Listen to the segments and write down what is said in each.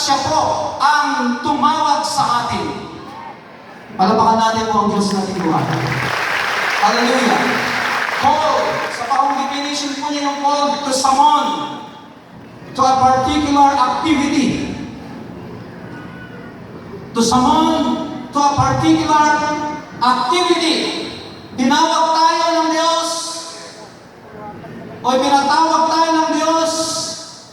siya po ang tumawag sa atin. Palapakan natin po ang Diyos natin buhay. Hallelujah. Call, sa parang definition po niya ng call, to summon to a particular activity. To summon to a particular activity. Tinawag tayo ng Diyos o pinatawag tayo ng Diyos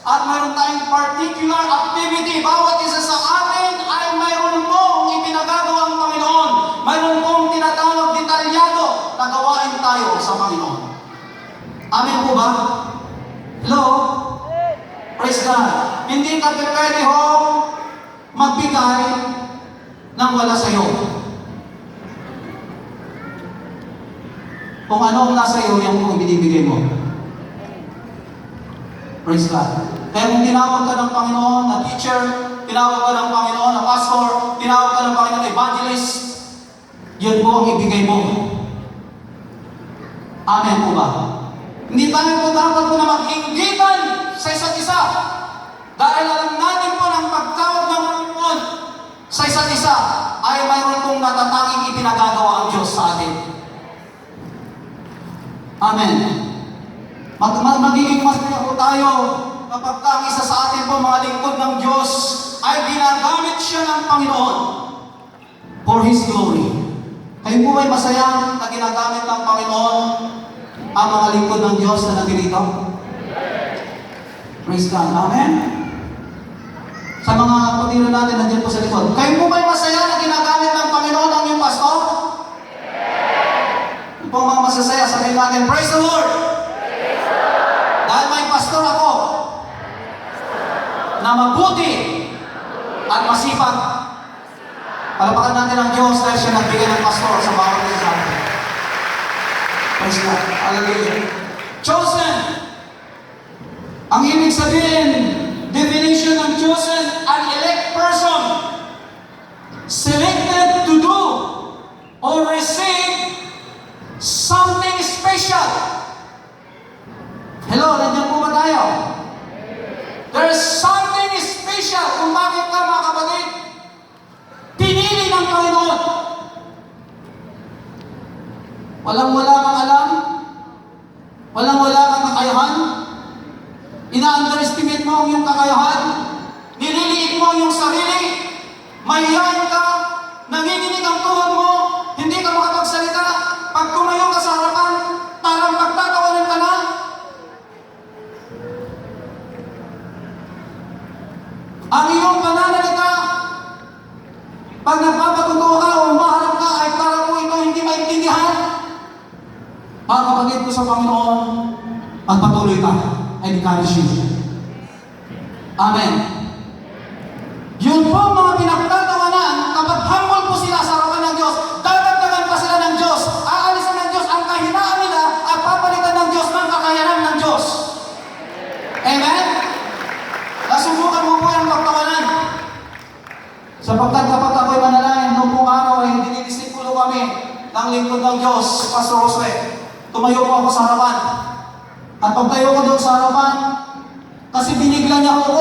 at mayroon tayong particular activity. Bawat isa sa atin ay mayroon pong ipinagagawa ang Panginoon. Mayroon pong tinatawag detalyado na gawain tayo sa Panginoon. Amen po ba? Hello? Praise God. Hindi ka pwede hong magbigay ng wala sa iyo. Kung ano ang nasa iyo, yan po binibigay mo. Praise God. Kaya kung tinawag ka ng Panginoon na teacher, tinawag ka ng Panginoon na pastor, tinawag ka ng Panginoon na evangelist, yan po ang ibigay mo. Amen po ba? Hindi tayo po dapat po na mag-inggitan sa isa't isa. Dahil alam natin po ng pagtawag ng Panginoon sa isa't isa ay mayroon pong natatanging ipinagagawa ang Diyos sa atin. Amen. Magiging masaya po tayo kapag ang isa sa atin po mga lingkod ng Diyos ay ginagamit siya ng Panginoon for His glory. Kayo po ay masaya na ginagamit ng Panginoon ang mga lingkod ng Diyos na nandito? Praise God. Amen. Sa mga kapatid natin nandiyan po sa likod. Kayo po ba ay masaya na ginagamit ng Panginoon ang iyong pastor? Yung po mga masasaya, sabihin natin, praise the Lord! Dahil may pastor ako na mabuti at masipag. Palapakan natin ang Diyos dahil siya nagbigay ng pastor sa bawat isa sa atin. Praise God. Hallelujah. Chosen. Ang ibig sabihin, definition ng chosen, an elect person. Selected to do or receive something special. Hello, nandiyan po ba tayo? There's something special kung bakit ka mga kapatid pinili ng Panginoon. Walang-wala kang alam, walang-wala kang kakayahan, ina-underestimate mo ang iyong kakayahan, nililiit mo ang iyong sarili, mahihayin ka, nanginginig ang tuhod mo, hindi ka makapagsalita, pag tumayo ka sa harapan, parang magtatawanan ka na. Ang iyong pananalita, pag nagpapatutuwa ka o umaharap ka, ay parang mo ito hindi maintindihan. Mga kapatid ko sa Panginoon, magpatuloy ka. I encourage you. Amen. Yun po mga pinagtatawanan, kapag humble po sila sa harapan ng Diyos, dadagdagan pa sila ng Diyos, aalisin ng Diyos ang kahinaan nila at papalitan ng Diyos ng kakayanan ng Diyos. Amen? Nasubukan mo po yung pagtawanan. Sapagkat kapag ako'y manalayan, noong pong araw ay dinidisipulo kami ng lingkod ng Diyos, Pastor Jose. Tumayo po ako sa harapan. At pagtayo ko doon sa harapan, kasi binigla niya ako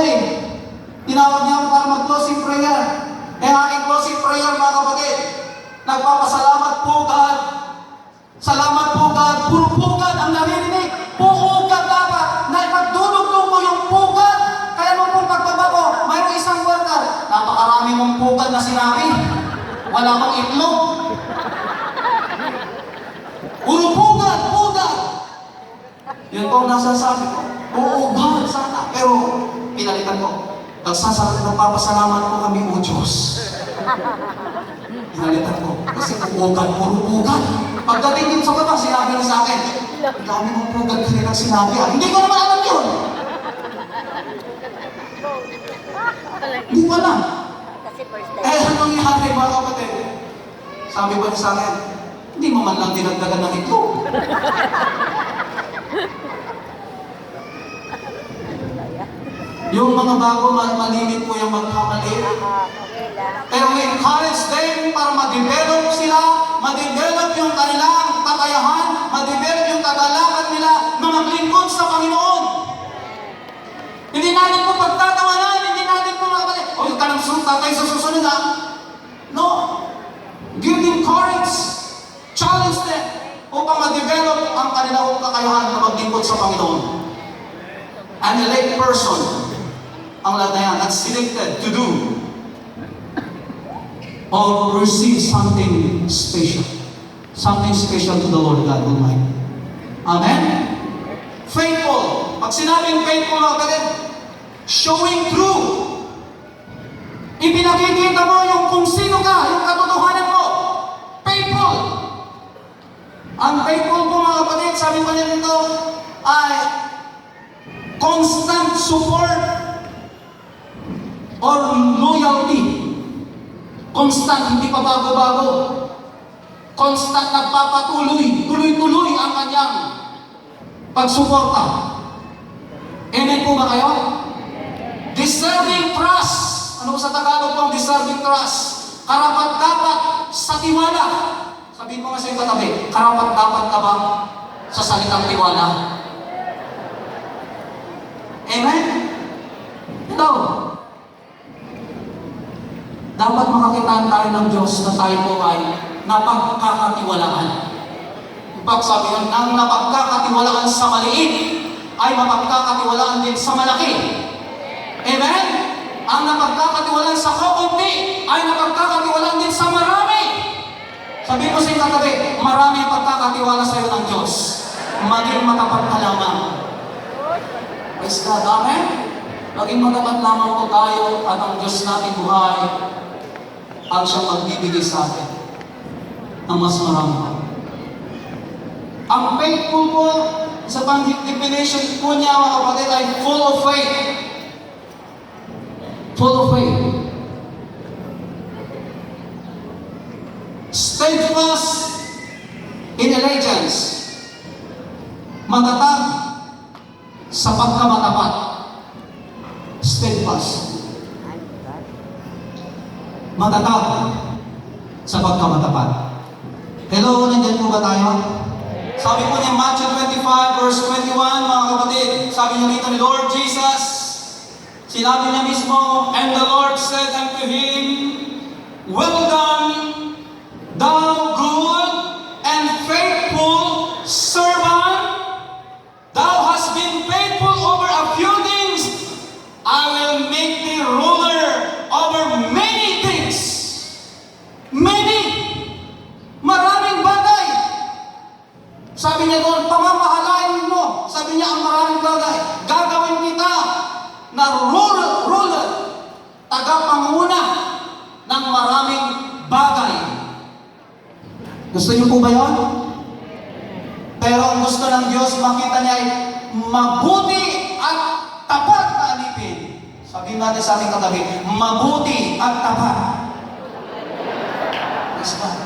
tinawag niya ako para mag-closing prayer. Kaya aking closing prayer mga kapatid, nagpapasalamat po God. Salamat po God. Puro pugad ang naririnig. Pugad dapat na ipagdulog-dulog mo yung pugad. Kaya nung pong pagbaba ko, mayroong isang worker. Napakarami mong pugad na sinabi. Wala bang itlog? Puro pugad, pugad. Yun po ang nasasabi ko. Oo, God, sana. Pero, pinalitan ko. Nagpapasalamat ko kami, O Diyos. Pinalitan ko. Kasi pugad, puro pugad. Pagdating din sa baba, sinabi niya sa akin, ang dami mong pugad kasi nang sinabi. Hindi ko naman alam yun. Hindi ko alam. Eh, anong nangyari mga kapatid? Sabi ba niya sa akin, hindi mo man lang dinagdagan ng itlog. Yung mga bago, malimit po yung magkamali. Pero we encourage them para ma-develop sila, ma-develop yung kanilang kakayahan, ma-develop yung kagalakan nila na maglingkod sa Panginoon. Hindi natin po pagtatawanan, hindi natin po mga kapatid, o nila. No. Give them courage. Challenge them upang ma-develop ang kanilang kakayahan na maglingkod sa Panginoon. An elect person ang lahat na yan at selected to do or receive something special. Something special to the Lord God Almighty. Amen? Faithful. Pag sinabing faithful, mga kapatid, showing true. Ipinakikita mo yung kung sino ka, yung katotohanan mo. Faithful. Ang faithful po, mga kapatid, sabi pa niya dito, ay constant support or loyalty. Constant, hindi pa bago-bago. Constant nagpapatuloy, tuloy-tuloy ang kanyang pagsuporta. Amen po ba kayo? Deserving trust. Ano sa Tagalog pong deserving trust? Karapat-dapat sa tiwala. Sabihin mo nga sa iyong katabi, karapat-dapat ka ba sa salitang tiwala? Amen? Ito. Dapat makakitaan tayo ng Diyos na tayo po ay napagkakatiwalaan. In fact, sabi yun, ang napagkakatiwalaan sa maliit ay mapagkakatiwalaan din sa malaki. Amen? Ang napagkakatiwalaan sa kukunti ay napagkakatiwalaan din sa marami. Sabi mo sa iyong katabi, marami ang pagkakatiwala sa iyo ng Diyos. Maging matapat ka lamang. Praise God. Amen? Maging matapat lamang po tayo at ang Diyos natin buhay ang siyang magbibigay sa atin ng mas marami pa. Ang faithful po, sa pang-definition po niya, mga kapatid, ay full of faith. Full of faith. Steadfast in allegiance. Matatag sa pagkamatapat. Steadfast. Matatag sa pagkamatapat. Hello, nandiyan po ba tayo? Sabi po niya Matthew 25 verse 21, mga kapatid, sabi niya dito ni Lord Jesus, sinabi niya mismo, and the Lord said unto him, well done, thou good and faithful servant, thou hast been faithful over a few things, I will make thee ruler over many things. Many. Maraming bagay. Sabi niya doon, pamamahalain mo. Sabi niya, ang maraming bagay. Gagawin kita na ruler, tagapanguna ng maraming bagay. Gusto niyo po ba yun? Pero ang gusto ng Diyos, makita niya ay mabuti at tapat na alipin. Sabihin natin sa ating katabi, mabuti at tapat.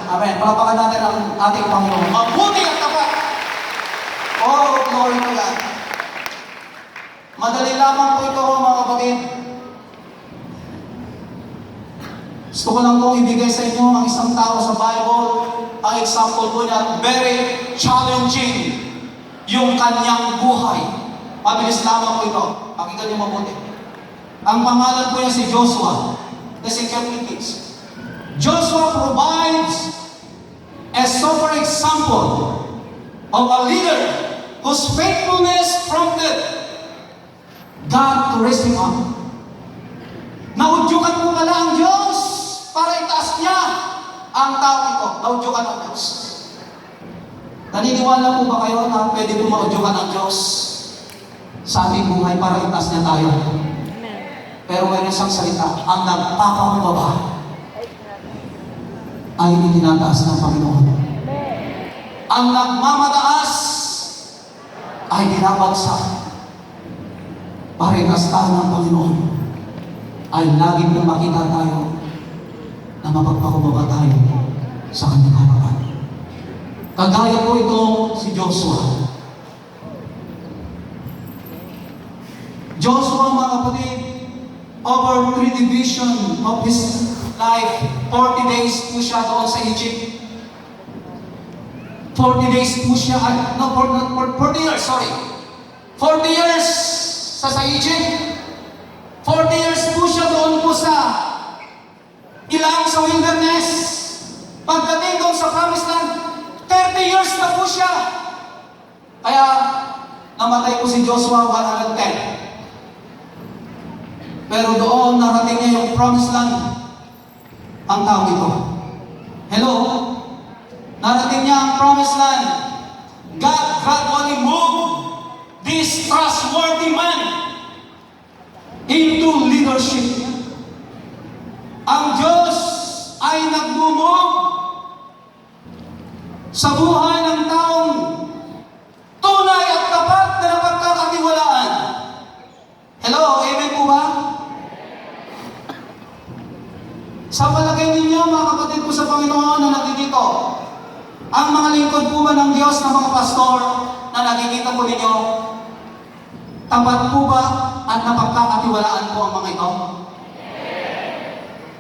Amen. Palapakan natin ang ating Panginoon. Mabuti at tapat. Oh, glory to God. Madali lamang po ito, mga kapatid. Gusto ko lang pong ibigay sa inyo ang isang tao sa Bible. Ang example po niya, very challenging yung kanyang buhay. Mabilis lamang po ito. Pakinggan niyo mabuti. Ang pangalan po niya si Joshua. The security kids. Joshua provides a super example of a leader whose faithfulness prompted God to raise him up. Naudyukan po pala ang Diyos para itaas niya ang tao ito. Naudyukan ang Diyos. Naniniwala po ba kayo na pwede po maudyukan ang Diyos sa ating buhay para itaas niya tayo? Pero mayroon isang salita, ang nagpapakumbaba ay itinataas ng Panginoon. Ang nagmamataas ay dinabagsak. Parehas tayo ng Panginoon ay laging na makita tayo na mapagpakumbaba tayo sa kanyang harapan. Kagaya po ito si Joshua. Joshua, mga kapatid, over 3 division of his life, 40 days po siya doon sa Egypt. 40 days po siya, 40 years, sorry. 40 years sa Egypt. 40 years po siya doon po sa ilang sa wilderness. Pagdating doon sa promised land, 30 years na po siya. Kaya, namatay po si Joshua 110. Pero doon narating niya yung promised land. Ang tao ito. Hello? Narating niya ang promised land. God gradually moved this trustworthy man into leadership. Ang Diyos ay nagmumove sa buhay ng taong tunay at tapat na napagkakatiwalaan. Hello? Amen po ba? Sa palagay ninyo, mga kapatid ko sa Panginoon na nandito, ang mga lingkod po ba ng Diyos na mga pastor na nakikita po ninyo, tapat po ba at napagkakatiwalaan po ang mga ito?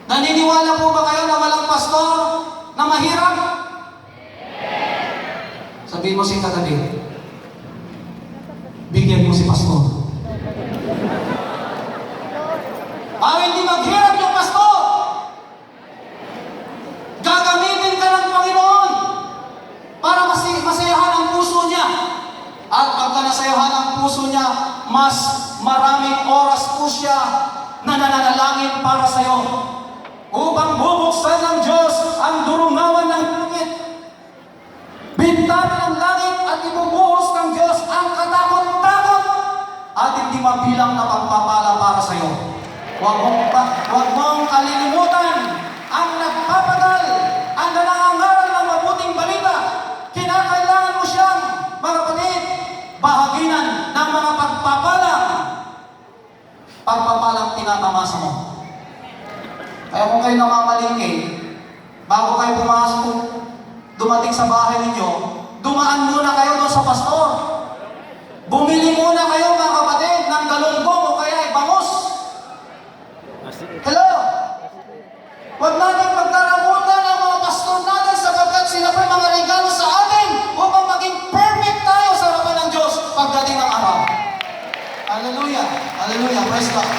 Naniniwala po ba kayo na walang pastor na mahirap? Sabihin mo si katabi, bigyan mo si pastor. Hindi maghirap yung pastor. Gagamitin ka ng Panginoon para masayahan ang puso niya. At pagka nasayahan ang puso niya, mas maraming oras po siya na nananalangin para sa iyo. Upang bubuksan ng Diyos ang durungawan ng langit. Bintana ng langit at ibubuhos ng Diyos ang katakot-takot at hindi mabilang na pagpapala para sa iyo. Huwag mong kalilimutan ang nagpapagal, ang nangangaral ng mabuting balita. Kinakailangan mo siyang, mga kapatid, bahaginan ng mga pagpapalang tinatamasa mo. Kaya kung kayo namamalingke, bago kayo pumasok, dumating sa bahay ninyo, dumaan muna kayo doon sa pastor. Bumili muna kayo, mga kapatid, ng galunggong o kaya ay bangus. Hello? Huwag natin pagkaramutan ang mga pastor natin sapagkat sila pa mga regalo sa atin upang maging perfect tayo sa harapan ng Diyos pagdating ng araw. Hallelujah! Hallelujah! Praise God!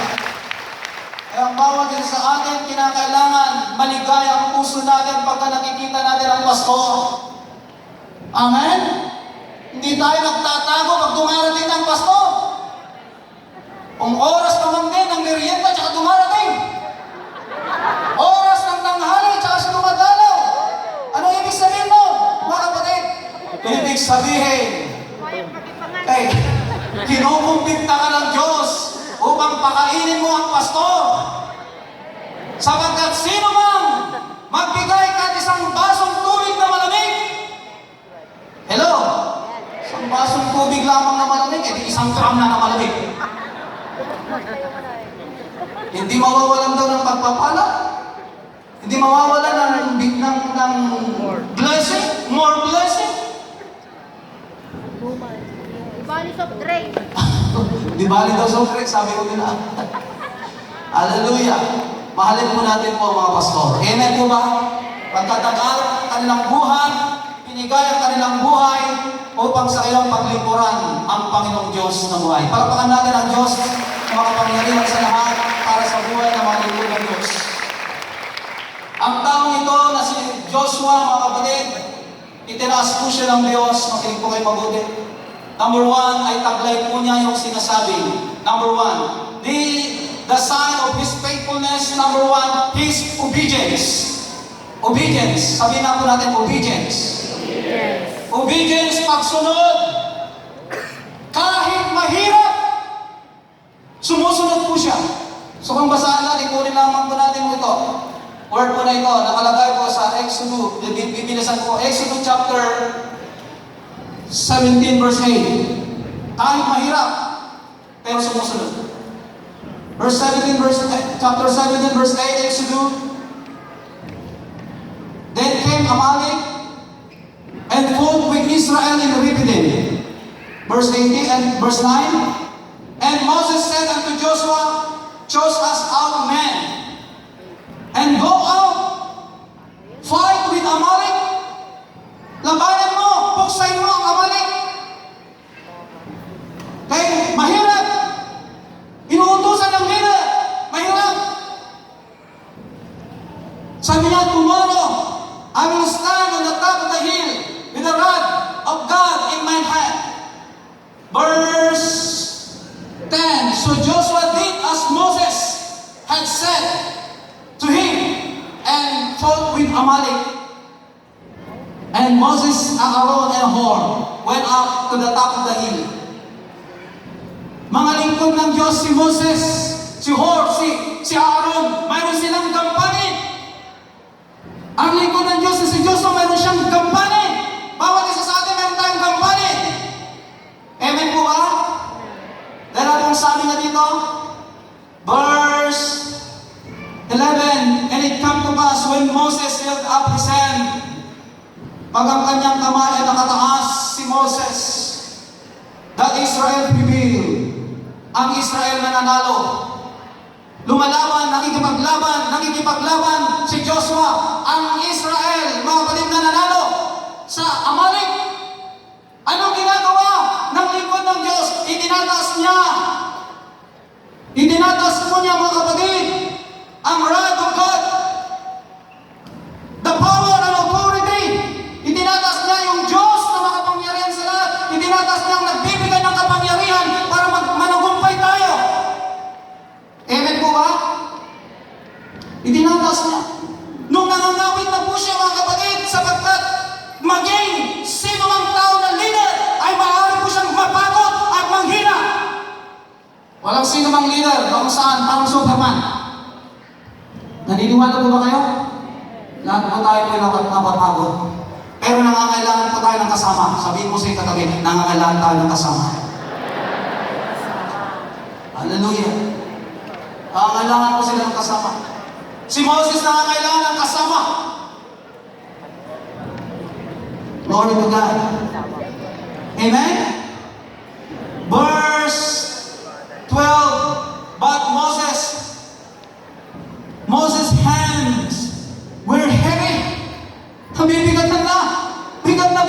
Kaya ang bawat din sa atin, kinakailangan maligaya ang puso natin pagka nakikita natin ang pastor. Amen? Hindi tayo nagtatago pag dumarating ng pastor. Kung oras naman din ng merienda tsaka dumarating. Oras ng tanghali tsaka siya dumadalaw. Ano ibig sabihin mo, mga kapatid? Ibig sabihin, kinukumpita ka ng Diyos upang pakainin mo ang pastor. Sapagkat sino mang magbigay ka isang basong tubig na malamig. Hello? Isang basong tubig lamang na malamig, edi isang gram na malamig. Hindi mawawalan daw ng pagpapala. Hindi mawawalan ng blessing, more blessing. Bali soft drink. Di bali daw soft drink, sabi ko nila. Hallelujah. Mahalin po natin po mga pastor. Amen po ba? Pagkatagal ang kanilang buhay, pinigay ang kanilang buhay upang sa iyong paglingkuran ang Panginoong Diyos na buhay. Palapakan natin ang Diyos na makapangyarihan sa lahat para sa buhay ng mga lingkod ng Diyos. Ang taong ito na si Joshua, mga kapatid, itinaas po siya ng Diyos. Makinig po kayo mabuti. Number one, ay taglay po niya yung sinasabi. Number one, the sign of His faithfulness. Number one, His obedience. Obedience. Sabihin na po natin, obedience. Obedience, pagsunod. Kahit mahirap, sumusunod po siya. So kung basahan natin, kunin lamang po natin ito. Word po na ito, nakalagay po sa Exodus, bibilisan po, Exodus chapter 17 verse 8. Kahit mahirap, pero sumusunod. Chapter 17 verse 8, Exodus. Then came Amalek and fought with Israel in Rephidim. Verse 18 and verse 9. And Moses said unto Joshua, choose us out men, and go out, fight with Amalek. Labanan mo, buksayin mo ang Amalek. Kaya mahirap. Inuutusan ng leader. Mahirap. Sabi niya, tomorrow, I will stand on the top of the hill with the rod of God in my hand. Verse 10, so Joshua did as Moses had said to him and fought with Amalek. And Moses, Aaron, and Hor went up to the top of the hill. Mga lingkod ng Diyos, si Moses, si Hor, si Aaron, mayroon silang gampanin. Ang lingkod ng Diyos na si Joshua, mayroon siyang gampanin. Bawat isa sa atin, mayroon tayong gampanin. Amen po ba? Dahil ang sabi na dito, verse 11, and it come to pass when Moses held up his hand, pag ang kanyang kamay ay nakataas si Moses, that Israel prevailed. Ang Israel nananalo. Lumalaban, nakikipaglaban si Joshua. Ang Israel, mga kapatid, nananalo sa Amalek. Anong ginagawa ng lingkod ng Diyos? Itinataas po niya, mga kapatid, ang wrath of God. The power and authority. Itinataas niya yung Diyos na makapangyarihan sa lahat. Itinataas niya ang nagbibigay ng kapangyarihan para managumpay tayo. Amen po ba? Itinataas niya. Nung nangangawit na po siya, mga kapatid, sapagkat maging sino mang tao na leader ay maaari po siyang mapagod at manghina. Walang sino mang leader kung saan parang Superman. Naniniwala po ba kayo? Lahat po tayo po napapagod. Pero nangangailangan po tayo ng kasama. Sabihin mo sa katabi, nangangailangan tayo ng kasama. Hallelujah. Nangangailangan po sila ng kasama. Si Moses nangangailangan ng kasama. Glory to God. Amen? Verse 12, but Moses' hands were heavy. Bigatan na. Bigat na.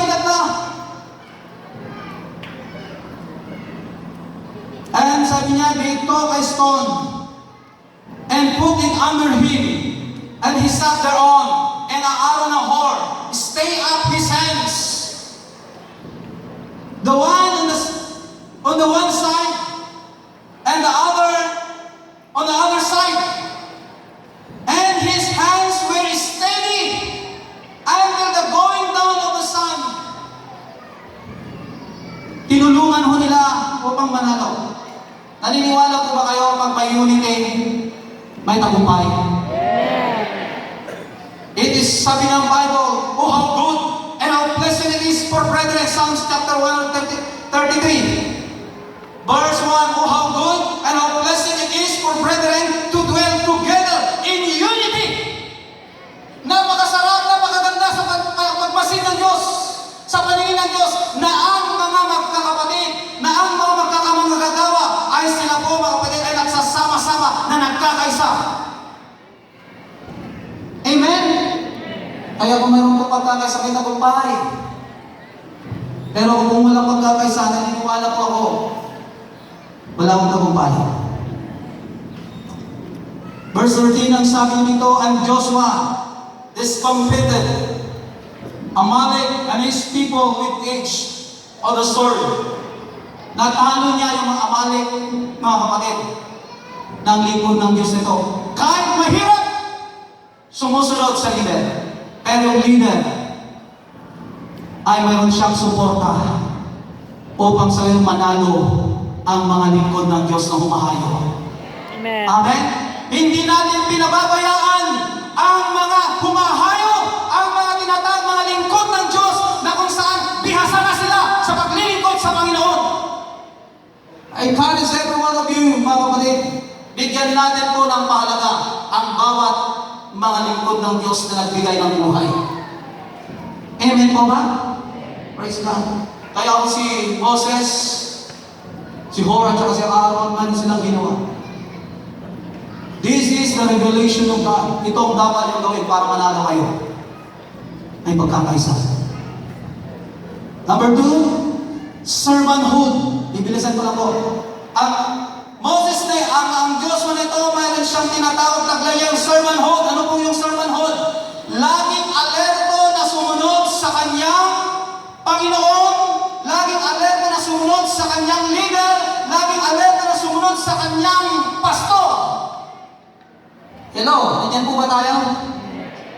And sabi niya, they took a stone and put it under him. And he sat thereon. And Aaron and Hor stay up his hands. The one on the one side and the other on the other side. And his hands were steady until the going down of the sun. Tinulungan ho nila upang manalo. Naniniwala po ba kayo pag may unity, may tagumpay? It is sabi ng Bible, oh how good and how pleasant it is for brethren, Psalms chapter 133. Verse 1, oh how good and how pleasant it is for brethren to dwell together in unity. Napakasarap, napakaganda sa pagmasid ng Diyos, sa paningin ng Diyos, na ang mga magkakapatid, na ang mga magkakamangagawa ay sila po, mga kapatid, ay nagsasama-sama na nagkakaisa. Amen? Kaya kung mayroon po pagkakaisa, may tagumpay. Pero kung walang pagkakaisa, naniniwala po ako, wala akong tagumpay. Verse 13, ang sabi nito, and Joshua discomfited Amalek and his people with edge of the sword. Natalo niya yung mga Amalek, mga kapatid, ng lingkod ng Diyos nito. Kahit mahirap, sumusunod sa leader. Pero yung leader ay mayroon siyang suporta upang sa iyo manalo ang mga lingkod ng Diyos na humahayo. Amen. Amen? Hindi natin pinababayaan ang mga humahayo, ang mga tinatawag mga lingkod ng Diyos na kung saan bihasa na sila sa paglilingkod sa Panginoon. I encourage every one of you, mga kapatid, bigyan natin po ng mahalaga ang bawat mga lingkod ng Diyos na nagbigay ng buhay. Amen po ba? Praise God. Kaya ako si Moses, si Hor at si Aaron, ano silang ginawa? This is the revelation of God. Ito ang dapat yung gawin para manalo kayo. Ay pagkakaisa. Number 2, servanthood. Bibilisan ko na po. Ang Moses na ang Diyos mo nito, mayroon siyang tinatawag na glayang servanthood. Ano po yung servanthood? sumunod sa kanyang pastor. Hello, nandiyan po ba tayo?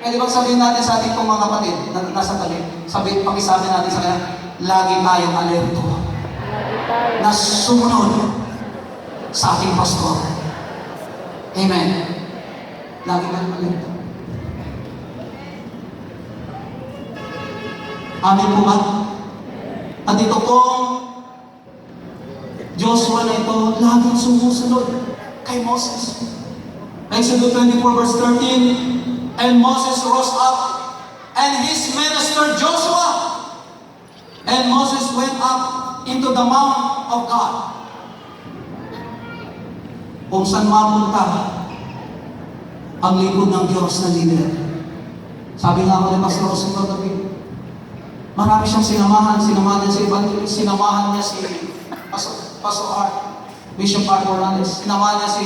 Pwede bang sabihin natin sa ating pong mga kapatid na nasa tabi? Pakisabi natin sa kanya, lagi tayong alerto na sumunod sa ating pastor. Amen. Lagi tayong alerto. Amen po ba? At ito pong Joshua na ito, laging sumusunod kay Moses. Exodus 24 verse 13, and Moses rose up, and his minister Joshua, and Moses went up into the mount of God. Kung saan mapunta ang likod ng Diyos na leader. Sabi nga ako ni Pastor Rosin kagabi, marami siyang sinamahan niya si Evangelist, sinamahan niya si Pastor Art, Bishop Art Morales, sinamahan niya si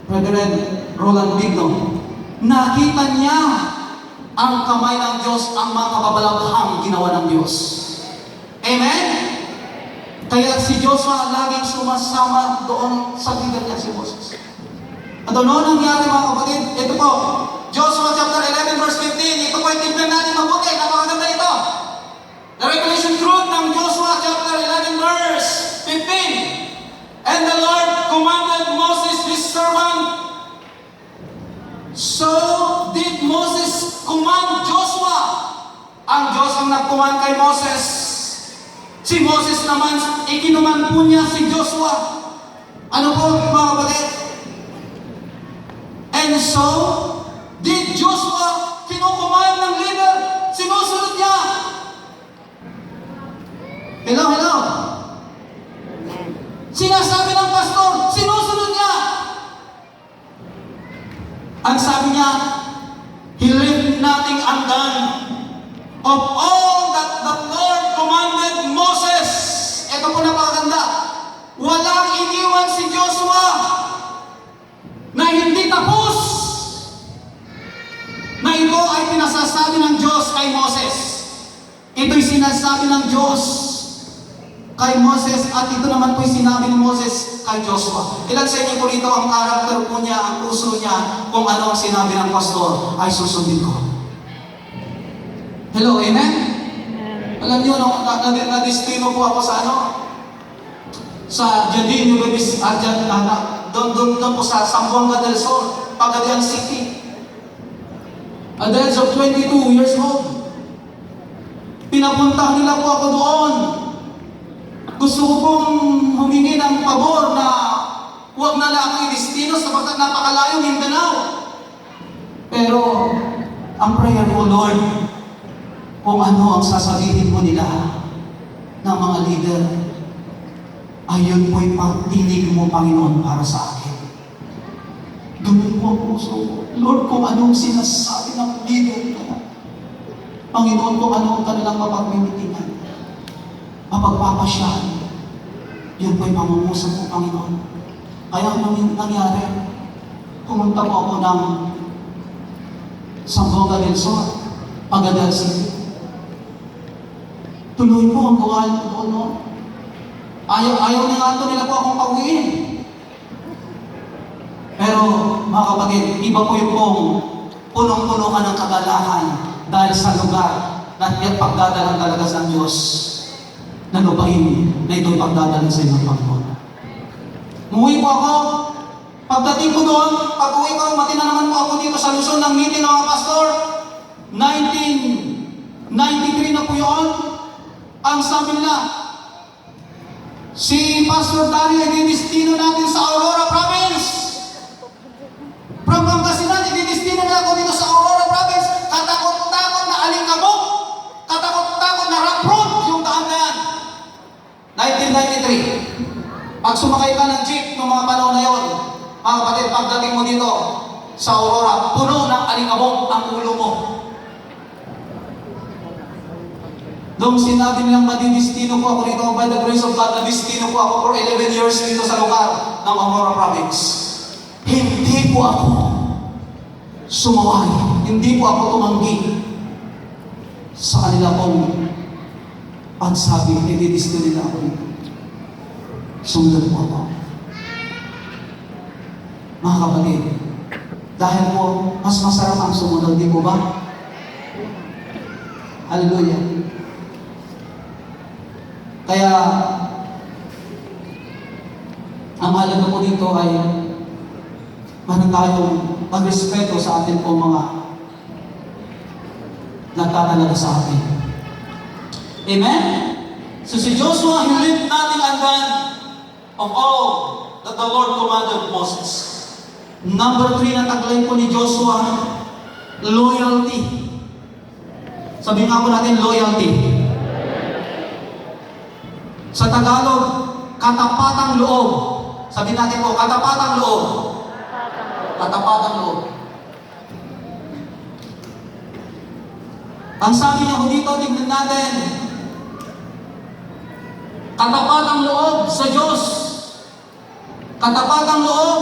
Reverend Roland Bigno. Nakita niya ang kamay ng Diyos, ang mga kababalaghang ginawa ng Diyos. Amen? Kaya si Joshua laging sumasama doon sa leader niya si Moses. At ano nangyari mga kapatid? Ito po, Joshua chapter 11 verse 15. Ito po yung tignan natin mabuti. Napakaganda ito. The revelation truth ng Joshua chapter 11 verse 15. And the Lord commanded Moses his servant. So did Moses command Joshua. Ang Diyos ang nag-command kay Moses. Si Moses naman, ikinuman po niya si Joshua. Ano po mga kapatid? And so did Joshua, kinukuman ng leader, sinusunod niya. Hello, hello. Sinasabi ng pastor, sinusunod niya. Ang sabi niya, he left nothing undone of all that the Lord commanded Moses. Ito po napakaganda. Walang iniwan si Joshua na hindi tapos na ito ay pinasasabi ng Diyos kay Moses. Ito'y sinasabi ng Diyos kay Moses at ito naman po'y sinabi ni Moses kay Joshua. Ilan sa inyo po rito ang karakter po niya, ang puso niya, kung ano ang sinabi ng pastor ay susundin ko. Hello, amen? Alam niyo, na-destino po ako sa sa Jardín Nueves, doon po sa Zamboanga del Sur, Pagadian City. At the age of 22 years old, pinapunta nila po ako doon. Gusto ko pong humingi ng pabor na huwag na lang ang destino sapagkat napakalayo Mindanao. Pero ang prayer ko, Lord, kung ano ang sasabihin mo nila ng mga leader, ayun po'y pagtinig mo, Panginoon, para sa akin. Gawin mo ang puso ko. Lord, kung anong sinasabi ng leader nila, Panginoon, kung ano ang kanilang mapagmimitingan, mapagpapasyahan, yun po'y pangungusap mo, Panginoon. Kaya anong nangyari? Pumunta po ako ng Zamboanga del Sur, Pagadian City. Tuloy po ang gawain ko doon, no? Ayaw nila po akong pauwiin. Pero, mga kapatid, iba po yung pong punong-puno ka ng kagalahan dahil sa lugar na pagdadalang talaga sa Diyos na lupain na ito'y pagdadalang sa inyong Panginoon. Umuwi po ako. Pagdating ko doon, pag-uwi ko, matina naman po ako dito sa Luzon ng meeting ng mga pastor. 1993 na po yun. Ang sabi nila, si Pastor Dario ay didestino natin sa Aurora Province. From Pangasinan, didestino na ako dito sa Aurora Province. Katakot-takot na alingabok. Katakot-takot na rough road yung daan na yan. 1993. Pag sumakay ka ng jeep ng mga panahon na yun, mga kapatid, pagdating mo dito sa Aurora, puno ng alingabok ang ulo mo. Nung sinabi nilang madidestino po ako dito, by the grace of God, nadestino po ako for 11 years dito sa lugar ng Aurora Province. Hindi po ako sumaway. Hindi po ako tumanggi sa kanila pong pagsabi, nadidestino nila ako dito. Sumunod po ako. Mga kapatid, dahil po, mas masarap ang sumunod, di po ba? Hallelujah. Kaya, ang mahalaga po dito ay meron tayong pagrespeto sa atin po mga nagtatalaga sa atin. Amen? So si Joshua, he left nothing undone of all that the Lord commanded Moses. Number 3 na taglay po ni Joshua, loyalty. Sabihin nga po natin, loyalty. Sa Tagalog, katapatang loob. Sabihin natin po, katapatang loob. Katapatang loob. Ang sabi niya ko dito, tignan natin, katapatang loob sa Diyos. Katapatang loob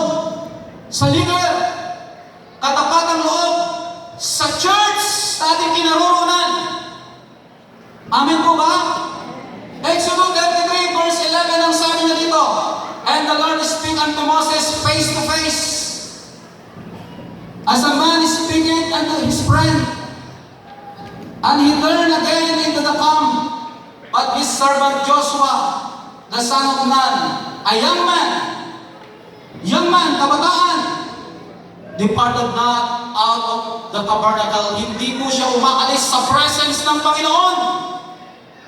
sa leader. Katapatang loob sa church sa ating kinaroroonan. Amen po ba? Exodus 33 verse 11 ang sabi niya dito, and the Lord speak unto Moses face to face, as a man is speaking unto his friend. And he turned again into the camp, but his servant Joshua, the son of Nun, a young man, kabataan, departed not out of the tabernacle. Hindi po siya umaalis sa presence ng Panginoon.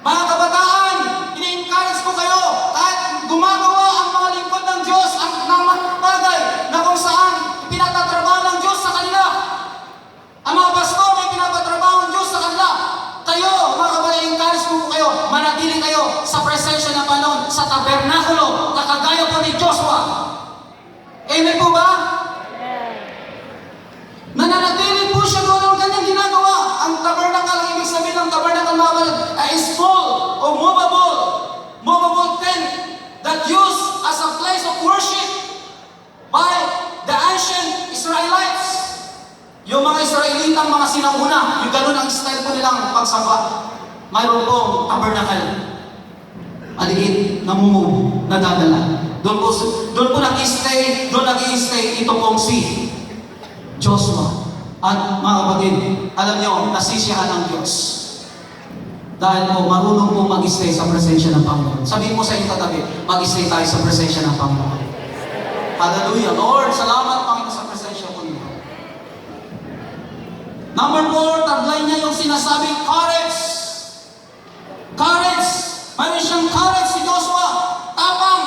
Mga kabataan, ini-encourage ko kayo, kahit gumagawa ang mga lingkod ng Diyos, ang mga bagay na kung saan pinatatrabaho ng Diyos sa kanila. Ang mga pastor may pinapatrabaho ng Diyos sa kanila. Kayo, mga kabataan, encourage ko kayo, manatili kayo sa presensya ng Panginoon, sa tabernakulo, na kagaya po ni Joshua. Amen po ba? Nananatili po siya doon ang kanyang ginagawa. Ang tabernacle, ang ibig sabihin ng tabernacle, mga kapatid, is full o movable tent that used as a place of worship by the ancient Israelites. Yung mga Israelitang mga sinauna, yung ganun ang style po nilang pagsamba. Mayroon pong tabernacle. Maliit, namumove, nadadala. Doon po nag-i-stay ito pong si Joshua. At mga kapatid, alam niyo, nasisiyahan ng Diyos. Dahil po, marunong po mag-stay sa presensya ng Panginoon. Sabihin mo sa iyong katabi, mag-stay tayo sa presensya ng Panginoon. Hallelujah. Lord, salamat Panginoon sa presensya po niyo. Number 4, taglay niya yung sinasabing courage. Courage. Mayroon siyang courage si Joshua. Tapang.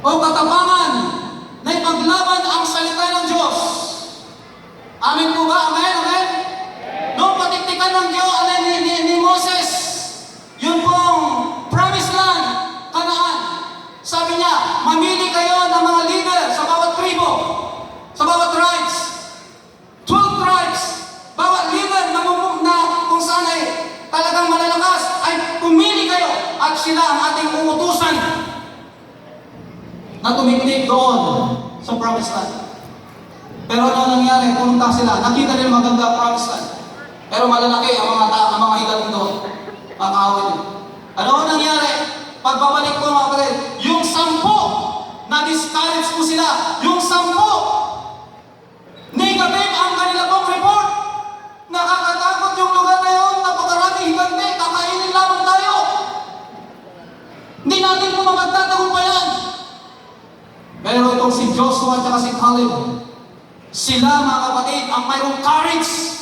O katapangan na ipaglaban ang salita ng Diyos. Amen po ba? Amen? Amen? Noong patiktikan ng Diyos ni Moses, yun pong promised land, Kanaan. Sabi niya, mamili kayo ng mga leader sa bawat tribo, sa bawat tribes. 12 tribes, bawat leader na kung saan ay talagang malalakas, ay pumili kayo at sila ang ating uutusan na tumiktik doon sa promised land. Pero ano nangyari? Pumunta sila. Nakita nila maganda promised land. Pero malalaki ang mga higaling doon. Makakawin nila. Ano nangyari? Pagbabalik ko mga kapatid, yung 10 na-discourage po sila. Yung 10 negative ang kanila pong report. Nakakatakot yung lugar na yun. Napakaraming higante. Kakainin lamang tayo. Hindi natin po magtatagumpayan. Pero itong si Joshua at si Caleb, sila mga kapatid ang mayroong courage.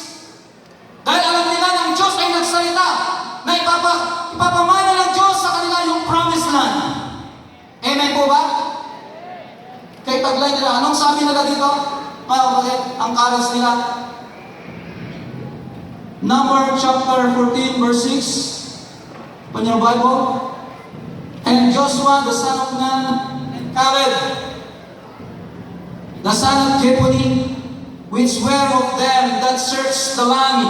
Dahil alam nila na ang Diyos ay nagsalita na ipapamana ng Diyos sa kanila yung promised land. Amen po ba? Kay taglay nila, anong sabi nila dito? Mga kapatid, ang courage nila. Number chapter 14 verse 6. On your Bible. And Joshua the son of Nun and Caleb the son of Jephunneh, which were of them that searched the land,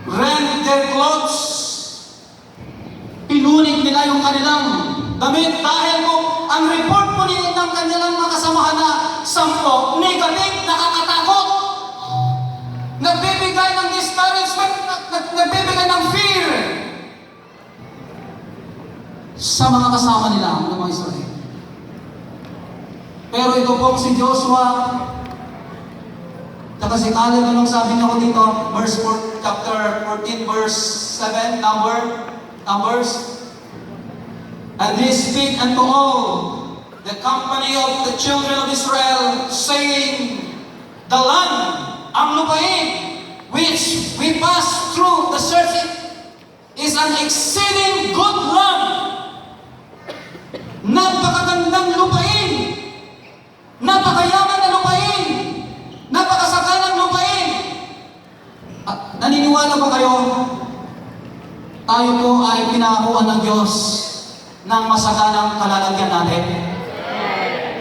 rent their clothes. Pinunit nila yung kanilang damit dahil po ang report po nila ng kanilang mga kasamahan na 10 negative, nakakatakot, nagbibigay ng discouragement, nagbibigay ng fear sa mga kasama nila ng mga Israel. Pero ito pong si Joshua, tsaka si Caleb, anong sabi niya ko dito? Chapter 14, verse 7, Numbers. And they speak unto all the company of the children of Israel, saying, the land, ang lupain, which we pass through the searching, is an exceeding good land. Napakagandang lupain. Napakayaman na lupain. Napakasaganang lupain. At naniniwala ba kayo? Tayo po ay pinakuha ng Diyos ng masaganang kalalagyan natin.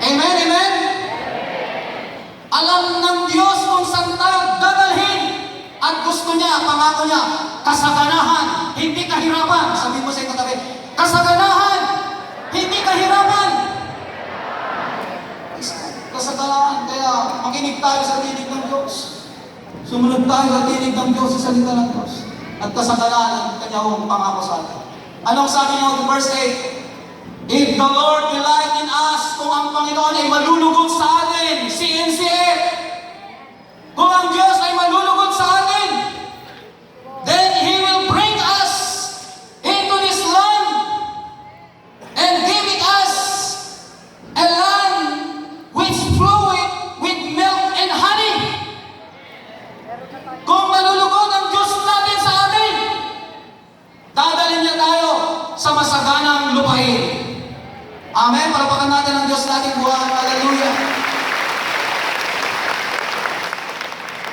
Amen, amen? Alam ng Diyos kung saan tayo dadalhin. At gusto niya, pangako niya, kasaganahan, hindi kahirapan. Sabi mo sa iyong katabi, kasaganahan, hindi kahirapan. Kasaganahan, kaya makinig tayo sa tinig ng Diyos. Sumunod tayo sa tinig ng Diyos, sa salita ng Diyos. At kasaganahan ang kanyang pangako sa atin. Anong sabi niya sa verse 8? If the Lord delight in us, kung ang Panginoon ay malulugod sa atin, CNCF, kung ang Diyos ay malulugod sa atin, then He will bring us into this land and giving us a land which floweth with milk and honey. Kung malulugod ang Diyos natin sa atin, dadalhin niya tayo sa masaganang lupain. Amen. Palapakan natin ang Diyos natin buhay. Hallelujah.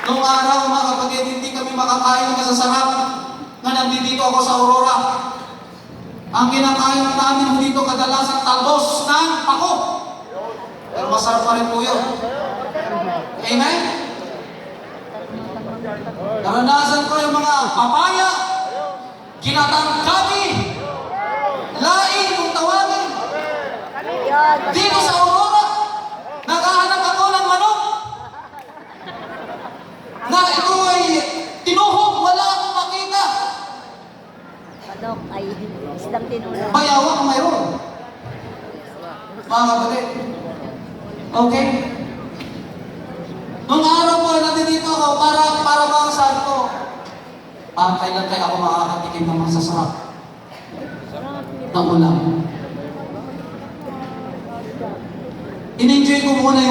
Noong araw, mga kapatid, hindi kami makakain ng masasarap na nandito ako sa Aurora. Ang kinakain namin dito kadalasan talbos ng pako. Pero masarap pa rin po yun. Amen? Naranasan ko yung mga papaya, ginatang gabi, laing kung tawagin. Dito sa Aurora, naghahanap ako ng manok na ito ay tinuhog, wala akong makita. Manok ay isdang tinulong. Bayawa kung mayroon. Mga kapatid. Okay? Nung araw po, nandito ako, para bang sabi ko, kailan kaya ako makakatikim ng masasarap na ulam. In-enjoy ko muna yung